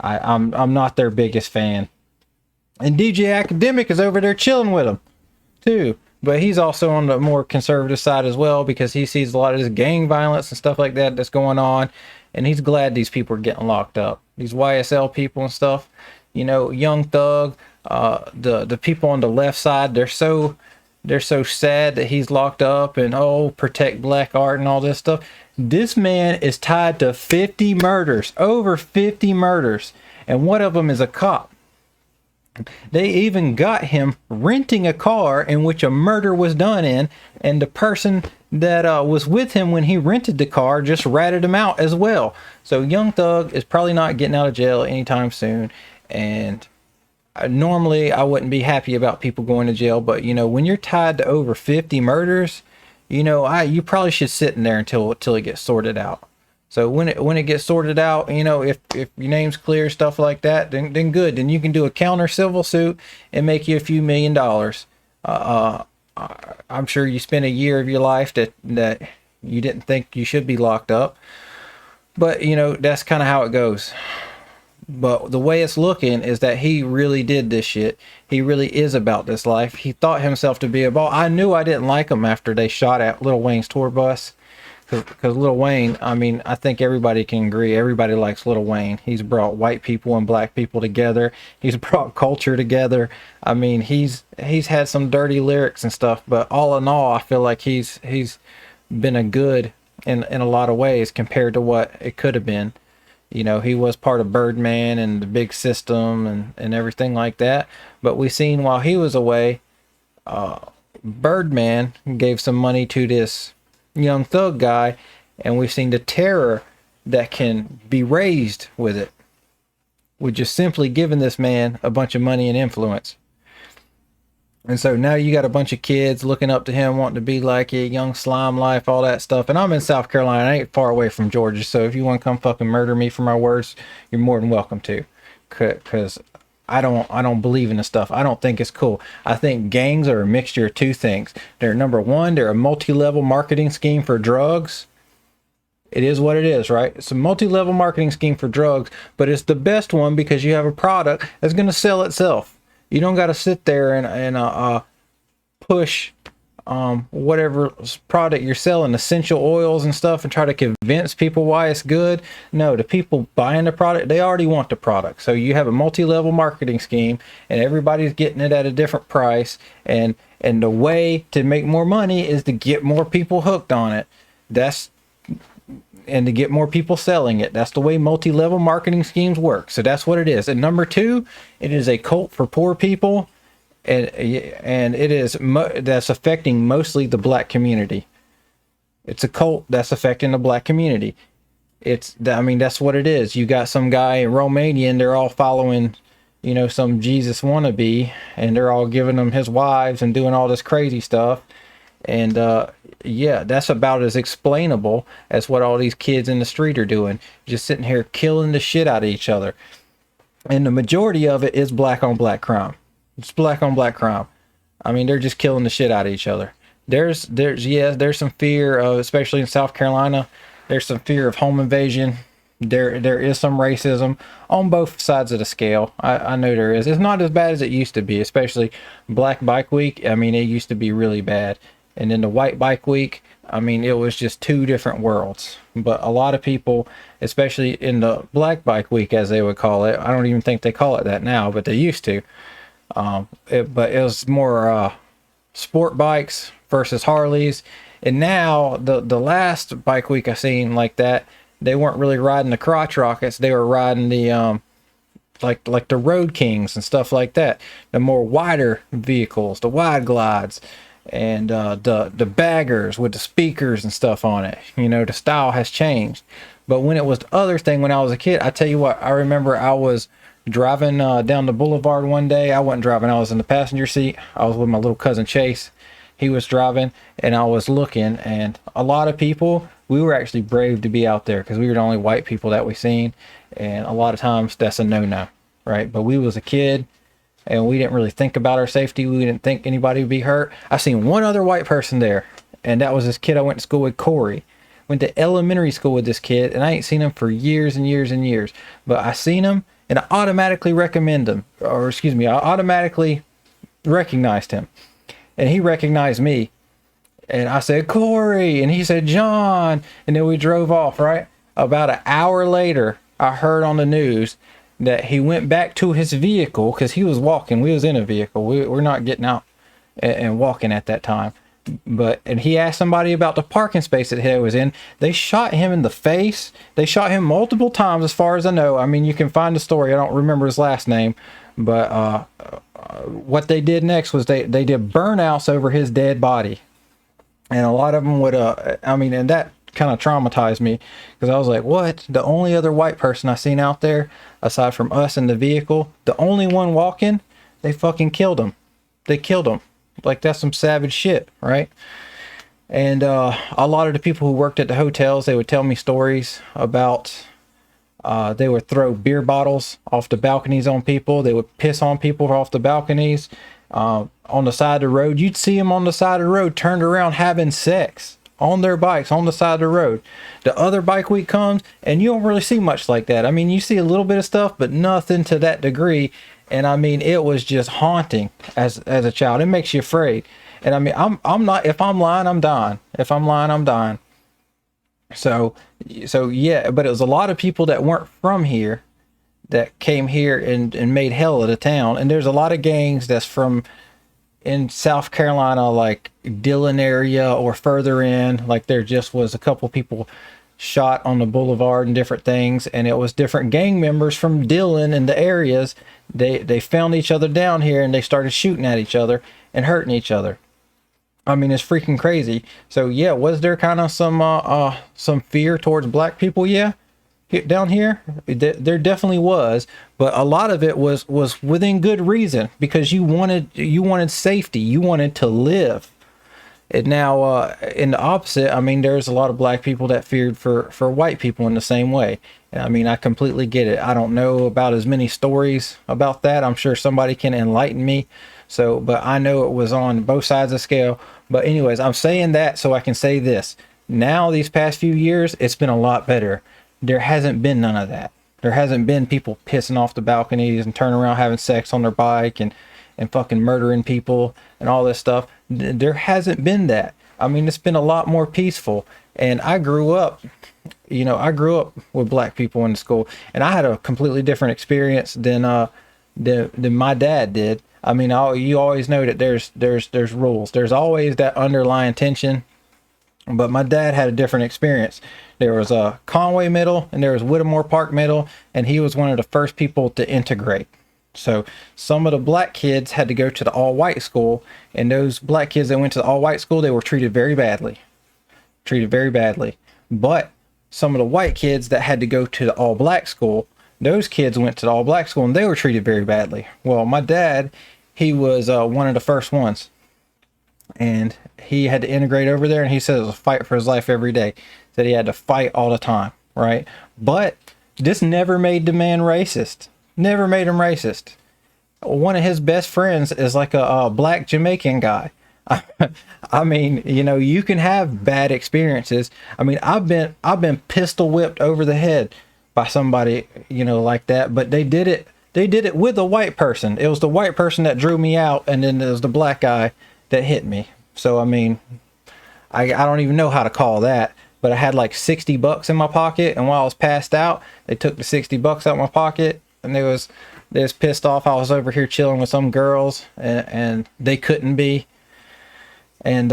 I'm not their biggest fan. And DJ Academic is over there chilling with him too. But he's also on the more conservative side as well, because he sees a lot of this gang violence and stuff like that that's going on, and he's glad these people are getting locked up. These YSL people and stuff, you know, Young Thug, the people on the left side, they're so sad that he's locked up, and oh, protect black art and all this stuff. This man is tied to 50 murders, over 50 murders, and one of them is a cop. They even got him renting a car in which a murder was done in, and the person that was with him when he rented the car just ratted him out as well. So Young Thug is probably not getting out of jail anytime soon, and normally I wouldn't be happy about people going to jail, but you know, when you're tied to over 50 murders, you know, you probably should sit in there until it gets sorted out. So when it gets sorted out, you know, if your name's clear, stuff like that, then good. Then you can do a counter civil suit and make you a few $1,000,000. I'm sure you spent a year of your life that you didn't think you should be locked up. But, you know, that's kind of how it goes. But the way it's looking is that he really did this shit. He really is about this life. He thought himself to be a ball. I knew I didn't like him after they shot at Lil Wayne's tour bus. Because Lil Wayne, I mean, I think everybody can agree. Everybody likes Lil Wayne. He's brought white people and black people together. He's brought culture together. I mean, he's had some dirty lyrics and stuff, but all in all, I feel like he's been a good in a lot of ways compared to what it could have been. You know, he was part of Birdman and the big system and everything like that. But we seen while he was away, Birdman gave some money to this Young Thug guy, and we've seen the terror that can be raised with it, with just simply giving this man a bunch of money and influence. And so now you got a bunch of kids looking up to him, wanting to be like a Young Slime Life, all that stuff. And I'm in South Carolina. I ain't far away from Georgia, so if you want to come fucking murder me for my words, you're more than welcome to. Because I don't believe in this stuff. I don't think it's cool. I think gangs are a mixture of two things. They're, number one, they're a multi-level marketing scheme for drugs. It is what it is, right? It's a multi-level marketing scheme for drugs, but it's the best one because you have a product that's going to sell itself. You don't got to sit there and push whatever product you're selling, essential oils and stuff, and try to convince people why it's good. No, the people buying the product, they already want the product. So you have a multi-level marketing scheme, and everybody's getting it at a different price. And the way to make more money is to get more people hooked on it. And to get more people selling it. That's the way multi-level marketing schemes work. So that's what it is. And number two, it is a cult for poor people. And it is that's affecting mostly the black community. It's a cult that's affecting the black community. I mean, that's what it is. You got some guy in Romania, and they're all following, you know, some Jesus wannabe, and they're all giving him his wives and doing all this crazy stuff. And yeah, that's about as explainable as what all these kids in the street are doing, just sitting here killing the shit out of each other. And the majority of it is black on black crime. It's black on black crime. I mean, they're just killing the shit out of each other. There's some fear of, especially in South Carolina, there's some fear of home invasion. There is some racism on both sides of the scale. I know there is. It's not as bad as it used to be, especially Black Bike Week. I mean, it used to be really bad. And then the White Bike Week, I mean, it was just two different worlds. But a lot of people, especially in the Black Bike Week, as they would call it, I don't even think they call it that now, but they used to. But it was more sport bikes versus Harleys. And now the last bike week I seen like that, they weren't really riding the crotch rockets. They were riding the like the Road Kings and stuff like that. The more wider vehicles, the wide glides, and the baggers with the speakers and stuff on it. You know, the style has changed. But when it was the other thing when I was a kid, I tell you what, I remember I was driving down the boulevard one day. I wasn't driving, I was in the passenger seat. I was with my little cousin Chase. He was driving, and I was looking, and a lot of people, we were actually brave to be out there because we were the only white people that we seen, and a lot of times that's a no-no, right? But we was a kid, and we didn't really think about our safety. We didn't think anybody would be hurt. I seen one other white person there, and that was this kid I went to school with, Corey. Went to elementary school with this kid, and I ain't seen him for years and years and years. But I seen him, and I automatically recommend him, or excuse me, I automatically recognized him, and he recognized me. And I said, Corey, and he said, John, and then we drove off, right? About an hour later, I heard on the news that he went back to his vehicle, because he was walking. We was in a vehicle. We're not getting out and walking at that time. And he asked somebody about the parking space that he was in. They shot him in the face. They shot him multiple times, as far as I know. I mean, you can find the story. I don't remember his last name, but what they did next was they did burnouts over his dead body. And a lot of them would, and that kind of traumatized me, because I was like, what? The only other white person I seen out there, aside from us in the vehicle, the only one walking, they fucking killed him. They killed him. Like, that's some savage shit, right? And a lot of the people who worked at the hotels, they would tell me stories about, they would throw beer bottles off the balconies on people. They would piss on people off the balconies. On the side of the road, you'd see them on the side of the road turned around having sex on their bikes on the side of the road. The other bike week comes, and you don't really see much like that. I mean, you see a little bit of stuff, but nothing to that degree. And I mean, it was just haunting as a child. It makes you afraid. And I mean, I'm not, if I'm lying, I'm dying. If I'm lying, I'm dying. So yeah, but it was a lot of people that weren't from here that came here and made hell of the town. And there's a lot of gangs that's from in South Carolina, like Dillon area or further in. Like, there just was a couple people shot on the boulevard and different things, and it was different gang members from Dillon and the areas. They found each other down here, and they started shooting at each other and hurting each other. I mean, it's freaking crazy. So yeah, was there kind of some fear towards black people? Yeah, down here, there definitely was, but a lot of it was within good reason, because you wanted safety, you wanted to live. And now, in the opposite, I mean, there's a lot of black people that feared for white people in the same way. And I mean, I completely get it. I don't know about as many stories about that. I'm sure somebody can enlighten me. So, but I know it was on both sides of the scale. But anyways, I'm saying that so I can say this. Now, these past few years, it's been a lot better. There hasn't been none of that. There hasn't been people pissing off the balconies and turning around having sex on their bike and fucking murdering people and all this stuff. There hasn't been that. I mean, it's been a lot more peaceful. And I grew up with black people in school, and I had a completely different experience than my dad did. I mean, you always know that there's rules. There's always that underlying tension. But my dad had a different experience. There was a Conway Middle and there was Whittemore Park Middle, and he was one of the first people to integrate. So some of the black kids had to go to the all-white school, and those black kids that went to the all-white school, they were treated very badly. But some of the white kids that had to go to the all-black school, those kids went to the all-black school and they were treated very badly. Well, my dad, he was one of the first ones. And he had to integrate over there, and he said it was a fight for his life every day. Said he had to fight all the time, right? But this never made the man racist. Never made him racist. One of his best friends is like a black Jamaican guy. I mean, you can have bad experiences. I mean, I've been pistol whipped over the head by somebody, like that. But they did it with a white person. It was the white person that drew me out, and then there was the black guy that hit me. So I mean, I don't even know how to call that, but I had like $60 in my pocket, and while I was passed out, they took the $60 out of my pocket, and they was pissed off. I was over here chilling with some girls, and they couldn't be. And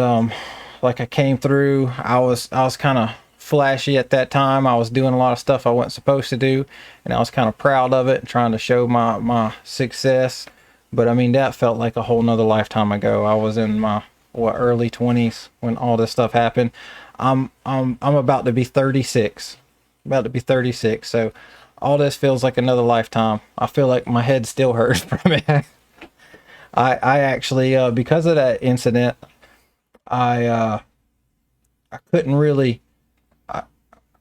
like, I came through, I was kind of flashy at that time. I was doing a lot of stuff I wasn't supposed to do, and I was kind of proud of it and trying to show my success. But I mean, that felt like a whole nother lifetime ago. I was in my early 20s when all this stuff happened. I'm about to be 36. So all this feels like another lifetime. I feel like my head still hurts from it. I actually, because of that incident, I couldn't really,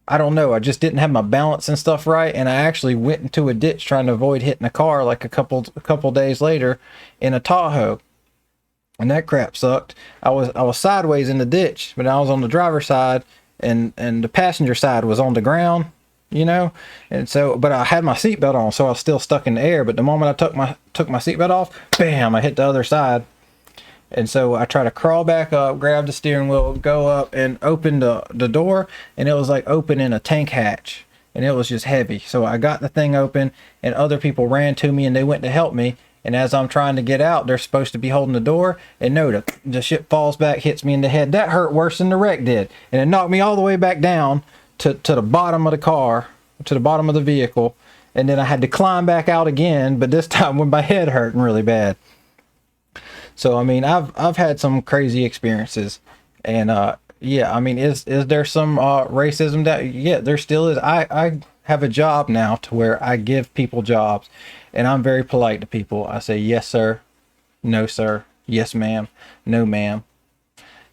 I don't know, I just didn't have my balance and stuff right, and I actually went into a ditch trying to avoid hitting a car like a couple days later in a Tahoe, and that crap sucked. I was sideways in the ditch, but I was on the driver's side, and the passenger side was on the ground, you know. And so, but I had my seatbelt on, so I was still stuck in the air. But the moment I took my seatbelt off, bam, I hit the other side. And so I try to crawl back up, grab the steering wheel, go up and open the door, and it was like opening a tank hatch, and it was just heavy. So I got the thing open, and other people ran to me and they went to help me. And as I'm trying to get out, they're supposed to be holding the door, and no, the shit falls back, hits me in the head. That hurt worse than the wreck did. And it knocked me all the way back down to the bottom of the car, to the bottom of the vehicle. And then I had to climb back out again, but this time when my head hurting really bad. So I mean, I've had some crazy experiences, and yeah, I mean, is there some racism that? Yeah, there still is. I have a job now to where I give people jobs, and I'm very polite to people. I say yes sir, no sir, yes ma'am, no ma'am,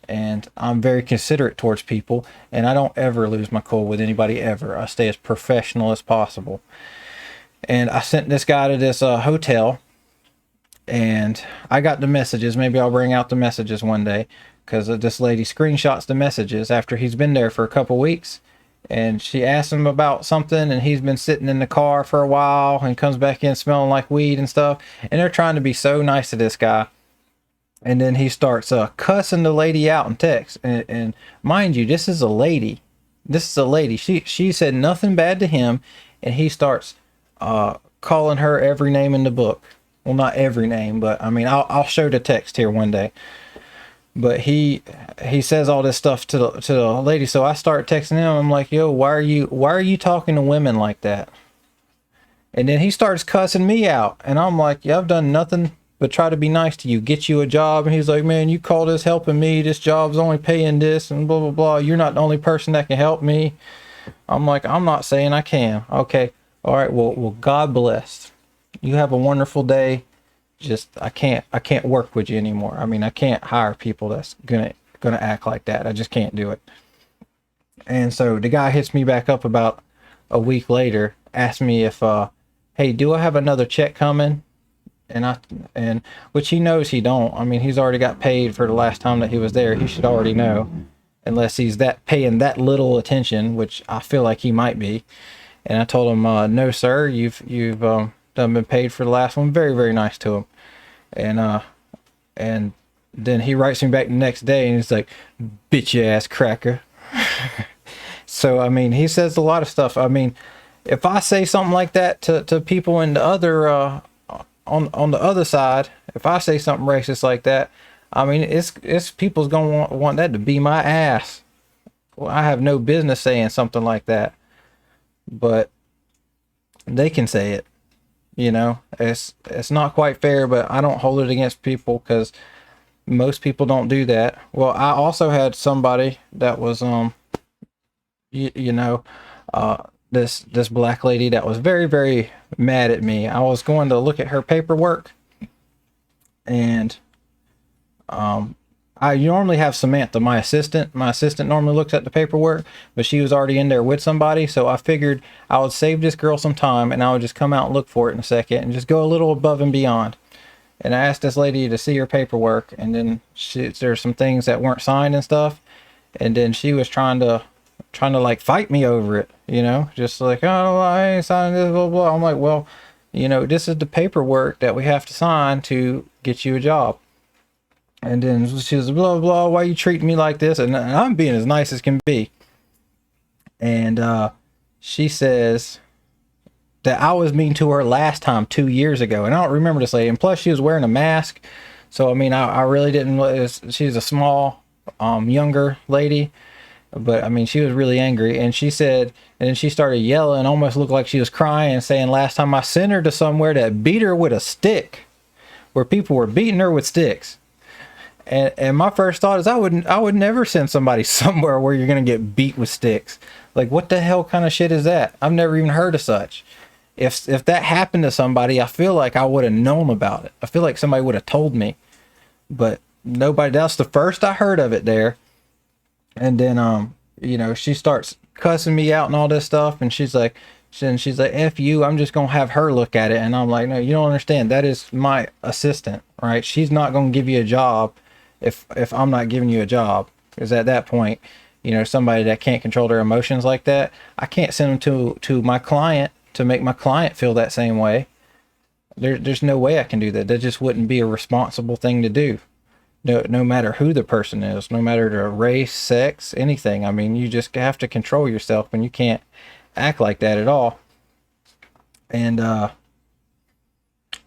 and I'm very considerate towards people, and I don't ever lose my cool with anybody ever. I stay as professional as possible. And I sent this guy to this hotel. And I got the messages. Maybe I'll bring out the messages one day, because this lady screenshots the messages after he's been there for a couple weeks. And she asks him about something, and he's been sitting in the car for a while and comes back in smelling like weed and stuff. And they're trying to be so nice to this guy. And then he starts cussing the lady out in text. And mind you, this is a lady. This is a lady. She said nothing bad to him, and he starts calling her every name in the book. Well, not every name, but I mean, I'll show the text here one day. But he says all this stuff to the lady. So I start texting him. I'm like, yo, why are you talking to women like that? And then he starts cussing me out, and I'm like, yeah, I've done nothing but try to be nice to you, get you a job. And he's like, man, you call this helping me? This job's only paying this, and blah blah blah. You're not the only person that can help me. I'm like, I'm not saying I can. Okay, all right. Well, God bless. You have a wonderful day. Just I can't work with you anymore. I mean, I can't hire people that's gonna act like that. I just can't do it. And so the guy hits me back up about a week later, asked me if hey, do I have another check coming? And which he knows he don't. I mean, he's already got paid for the last time that he was there. He should already know, unless he's paying that little attention, which I feel like he might be. And I told him, no sir, you've done been paid for the last one. Very, very nice to him. And then he writes me back the next day, and he's like, bitch ass cracker. So I mean, he says a lot of stuff. I mean, if I say something like that to people in the other on the other side, if I say something racist like that, I mean, it's people's gonna want that to be my ass. Well, I have no business saying something like that, but they can say it. You know, it's not quite fair, but I don't hold it against people, because most people don't do that. Well, I also had somebody that was this black lady that was very, very mad at me. I was going to look at her paperwork, and I normally have Samantha, my assistant. My assistant normally looks at the paperwork, but she was already in there with somebody, so I figured I would save this girl some time, and I would just come out and look for it in a second and just go a little above and beyond. And I asked this lady to see her paperwork, and then there's some things that weren't signed and stuff, and then she was trying to like fight me over it, you know, just like, oh, I ain't signed this, blah blah. I'm like, well, you know, this is the paperwork that we have to sign to get you a job. And then she was blah blah, why you treating me like this? And I'm being as nice as can be. And she says that I was mean to her last time 2 years ago, and I don't remember this lady. And plus, she was wearing a mask, so I mean, I really didn't. She's a small, younger lady, but I mean, she was really angry. And she said, and then she started yelling, almost looked like she was crying, saying last time I sent her to somewhere that beat her with a stick, where people were beating her with sticks. And my first thought is I would never send somebody somewhere where you're gonna get beat with sticks. Like, what the hell kind of shit is that? I've never even heard of such. If that happened to somebody, I feel like I would have known about it. I feel like somebody would have told me, but nobody. That's the first I heard of it there. And then you know, she starts cussing me out and all this stuff, and she's like, F you, I'm just gonna have her look at it. And I'm like, no, you don't understand. That is my assistant, right? She's not gonna give you a job if I'm not giving you a job. Because at that point, somebody that can't control their emotions like that, I can't send them to my client to make my client feel that same way. There's no way I can do that. That just wouldn't be a responsible thing to do. No matter who the person is, no matter their race, sex, anything. I mean, you just have to control yourself, and you can't act like that at all. And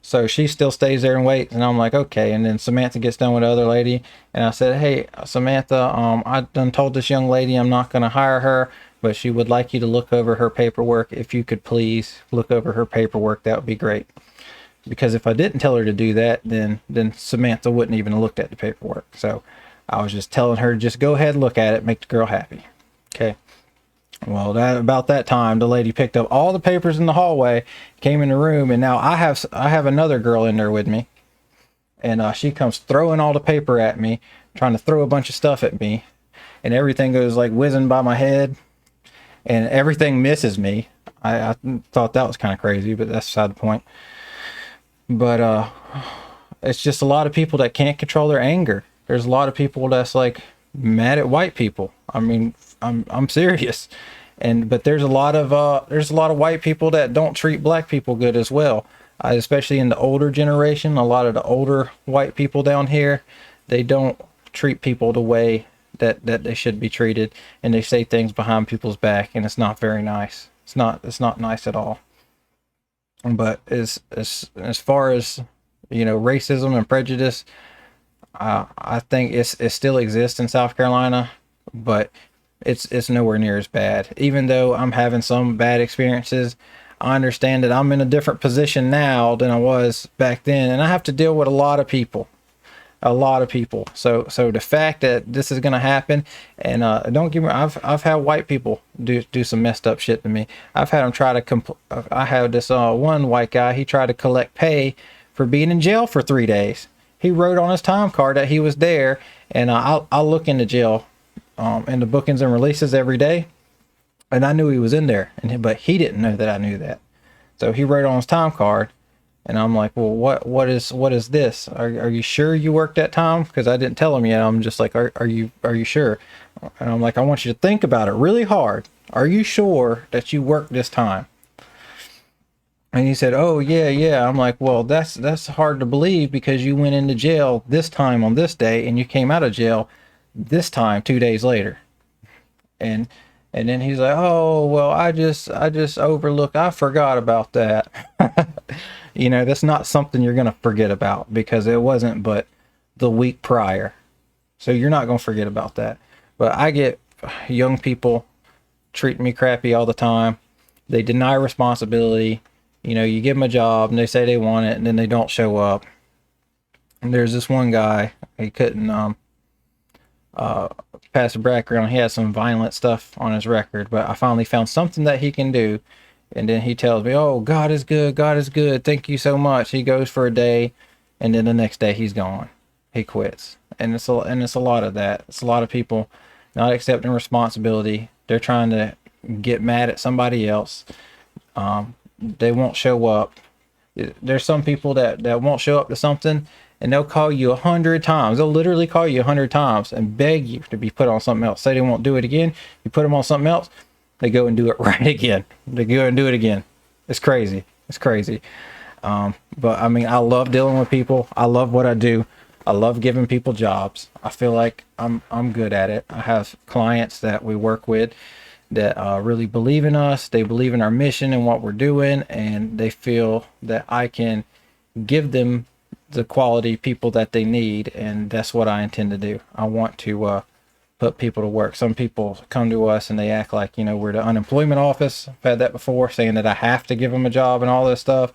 so she still stays there and waits, and I'm like, okay. And then Samantha gets done with the other lady, and I said, hey, Samantha, I done told this young lady I'm not going to hire her, but she would like you to look over her paperwork. If you could please look over her paperwork, that would be great. Because if I didn't tell her to do that, then Samantha wouldn't even have looked at the paperwork. So I was just telling her, just go ahead and look at it, make the girl happy. Okay. Well, about that time, the lady picked up all the papers in the hallway, came in the room, and now I have another girl in there with me, and she comes throwing all the paper at me, trying to throw a bunch of stuff at me, and everything goes like whizzing by my head, and everything misses me. I thought that was kind of crazy, but that's beside the point. But it's just a lot of people that can't control their anger. There's a lot of people that's like mad at white people. I mean, I'm serious. But there's a lot of white people that don't treat black people good as well. Especially in the older generation, a lot of the older white people down here, they don't treat people the way that they should be treated, and they say things behind people's back, and it's not very nice. It's not nice at all. But as far as racism and prejudice, I think it still exists in South Carolina, but it's nowhere near as bad. Even though I'm having some bad experiences, I understand that I'm in a different position now than I was back then, and I have to deal with a lot of people. So the fact that this is gonna happen, and don't get me wrong, I've had white people do some messed up shit to me. I've had them try to I had this one white guy. He tried to collect pay for being in jail for 3 days. He wrote on his time card that he was there, and I'll look into jail in the bookings and releases every day, and I knew he was in there, but he didn't know that I knew that. So he wrote on his time card. And I'm like, well, what is this? Are you sure you worked that time? Because I didn't tell him yet. I'm just like, are you sure? And I'm like, I want you to think about it really hard. Are you sure that you worked this time? And he said, oh yeah. I'm like, well, that's hard to believe, because you went into jail this time on this day, and you came out of jail this time 2 days later. And then he's like, oh well, I just overlooked. I forgot about that. That's not something you're going to forget about, because it wasn't but the week prior. So you're not going to forget about that. But I get young people treating me crappy all the time. They deny responsibility. You give them a job and they say they want it, and then they don't show up. And there's this one guy, he couldn't pass a background. He had some violent stuff on his record, but I finally found something that he can do. And then he tells me, oh, God is good. God is good. Thank you so much. He goes for a day, and then the next day he's gone. He quits. And it's a lot of that. It's a lot of people not accepting responsibility. They're trying to get mad at somebody else. They won't show up. There's some people that won't show up to something, and they'll call you 100 times. They'll literally call you 100 times and beg you to be put on something else. Say they won't do it again. You put them on something else, they go and do it right again. They go and do it again. It's crazy. But I mean, I love dealing with people. I love what I do. I love giving people jobs. I feel like I'm good at it. I have clients that we work with that really believe in us. They believe in our mission and what we're doing, and they feel that I can give them the quality people that they need, and that's what I intend to do. I want to put people to work. Some people come to us and they act like, we're the unemployment office. I've had that before, saying that I have to give them a job and all this stuff.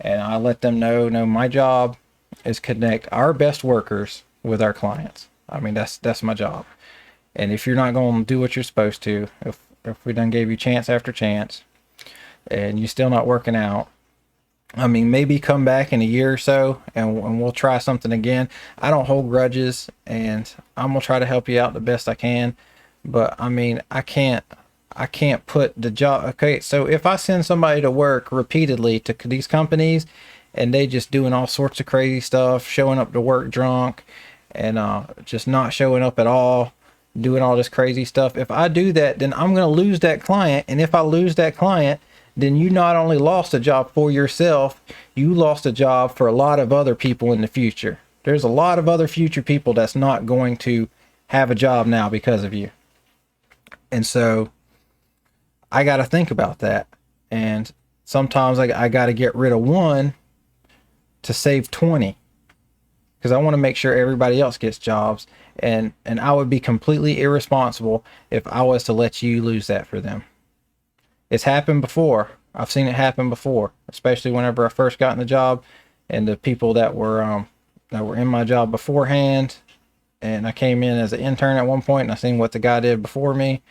And I let them know, no, my job is connect our best workers with our clients. I mean, that's my job. And if you're not going to do what you're supposed to, if we done gave you chance after chance and you're still not working out, I mean, maybe come back in a year or so and we'll try something again. I don't hold grudges, and I'm going to try to help you out the best I can. But I mean, I can't put the job. Okay. So if I send somebody to work repeatedly to these companies, and they just doing all sorts of crazy stuff, showing up to work drunk, and just not showing up at all, doing all this crazy stuff. If I do that, then I'm going to lose that client. And if I lose that client, then you not only lost a job for yourself, you lost a job for a lot of other people in the future. There's a lot of other future people that's not going to have a job now because of you. And so I got to think about that. And sometimes I got to get rid of one to save 20, because I want to make sure everybody else gets jobs. And I would be completely irresponsible if I was to let you lose that for them. It's happened before. I've seen it happen before, especially whenever I first got in the job, and the people that were in my job beforehand. And I came in as an intern at one point, and I seen what the guy did before me,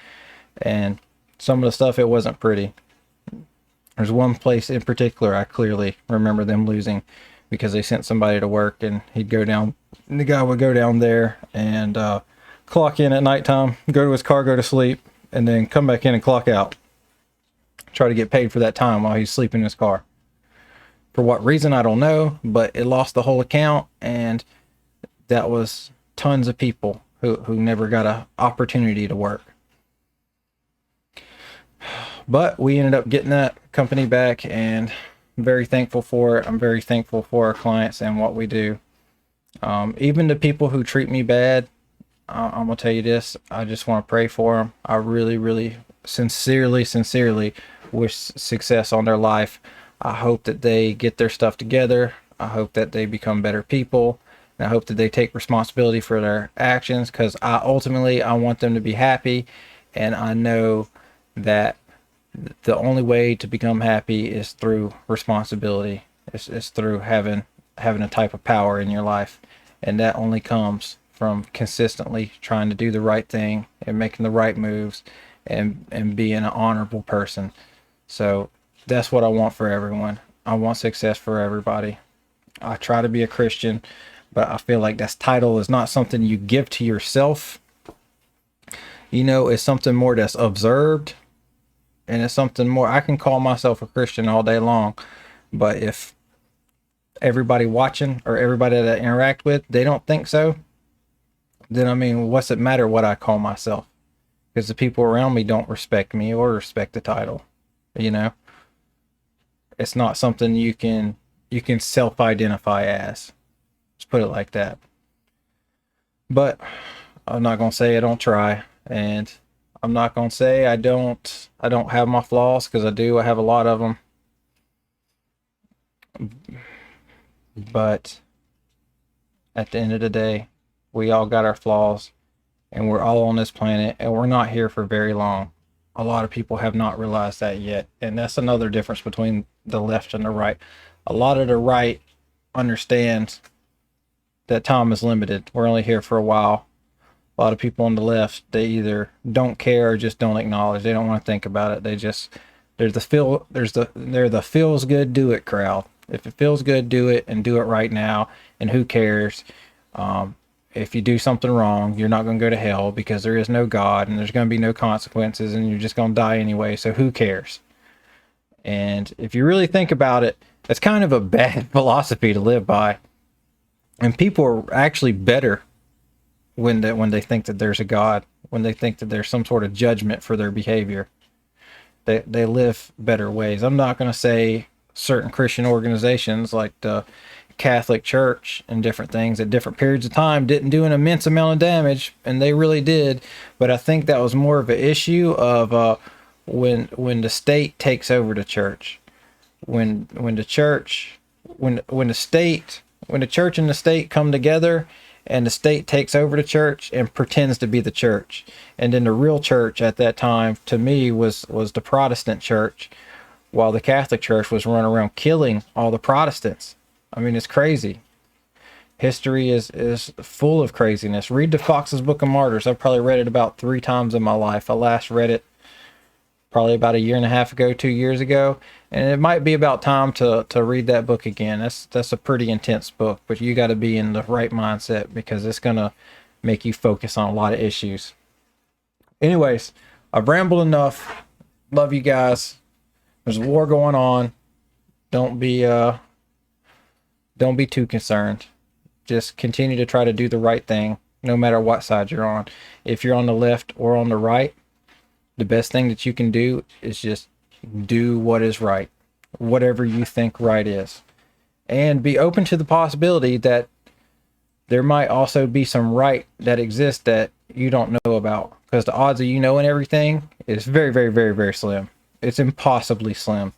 and some of the stuff, it wasn't pretty. There's one place in particular I clearly remember them losing, because they sent somebody to work, and he'd go down. The guy would go down there and clock in at nighttime, go to his car, go to sleep, and then come back in and clock out. Try to get paid for that time while he's sleeping in his car. For what reason, I don't know, but it lost the whole account, and that was tons of people who never got an opportunity to work. But we ended up getting that company back, and I'm very thankful for it. I'm very thankful for our clients and what we do. Even the people who treat me bad, I'm gonna tell you this, I just want to pray for them. I really, really sincerely wish success on their life. I hope that they get their stuff together. I hope that they become better people. And I hope that they take responsibility for their actions, because I want them to be happy. And I know that the only way to become happy is through responsibility. It's through having a type of power in your life. And that only comes from consistently trying to do the right thing and making the right moves and being an honorable person. So that's what I want for everyone. I want success for everybody. I try to be a Christian, but I feel like that title is not something you give to yourself. You know, it's something more that's observed, and it's something more. I can call myself a Christian all day long, but if everybody watching or everybody that I interact with, they don't think so, then I mean, what's it matter what I call myself? Because the people around me don't respect me or respect the title. You know, it's not something you can self-identify as. Let's put it like that. But I'm not gonna say I don't try, and I'm not gonna say I don't have my flaws, because I do. I have a lot of them. But at the end of the day, we all got our flaws, and we're all on this planet, and we're not here for very long. A lot of people have not realized that yet, and that's another difference between the left and the right. A lot of the right understands that time is limited. We're only here for a while. A lot of people on the left, they either don't care or just don't acknowledge. They don't want to think about it. They're the feels good, do it crowd. If it feels good, do it, and do it right now. And who cares? If you do something wrong, you're not going to go to hell, because there is no God, and there's going to be no consequences, and you're just going to die anyway. So who cares? And if you really think about it, that's kind of a bad philosophy to live by. And people are actually better when they think that there's a God, when they think that there's some sort of judgment for their behavior. They live better ways. I'm not going to say certain Christian organizations like the Catholic Church and different things at different periods of time didn't do an immense amount of damage, and they really did. But I think that was more of an issue of when the state takes over the church, when the church and the state come together, and the state takes over the church and pretends to be the church. And then the real church at that time, to me, was the Protestant church, while the Catholic Church was running around killing all the Protestants. I mean, it's crazy. History is full of craziness. Read the Fox's Book of Martyrs. I've probably read it about 3 times in my life. I last read it probably about 1.5 years ago, 2 years ago. And it might be about time to read that book again. That's a pretty intense book, but you got to be in the right mindset, because it's going to make you focus on a lot of issues. Anyways, I've rambled enough. Love you guys. There's a war going on. Don't be too concerned. Just continue to try to do the right thing. no matter what side you're on. If you're on the left or on the right, the best thing that you can do is just do what is right, whatever you think right is, and be open to the possibility that there might also be some right that exists that you don't know about, because the odds of you knowing everything is very, very, very, very slim. It's impossibly slim.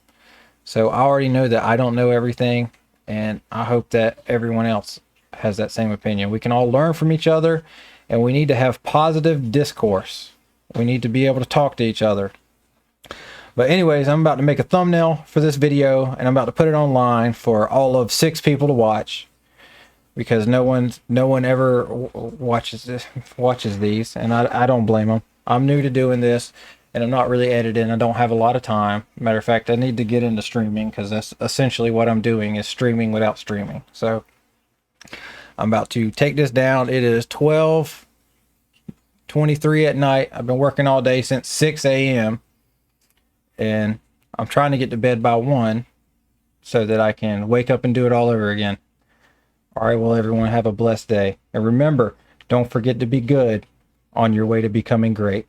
So I already know that I don't know everything, and I hope that everyone else has that same opinion. We can all learn from each other, and we need to have positive discourse. We need to be able to talk to each other. But anyways, I'm about to make a thumbnail for this video, and I'm about to put it online for all of 6 people to watch, because no one ever watches these, and I don't blame them. I'm new to doing this, and I'm not really editing. I don't have a lot of time. Matter of fact, I need to get into streaming, because that's essentially what I'm doing, is streaming without streaming. So I'm about to take this down. It is 12:23 at night. I've been working all day since 6 a.m. and I'm trying to get to bed by 1 so that I can wake up and do it all over again. All right, well, everyone, have a blessed day. And remember, don't forget to be good on your way to becoming great.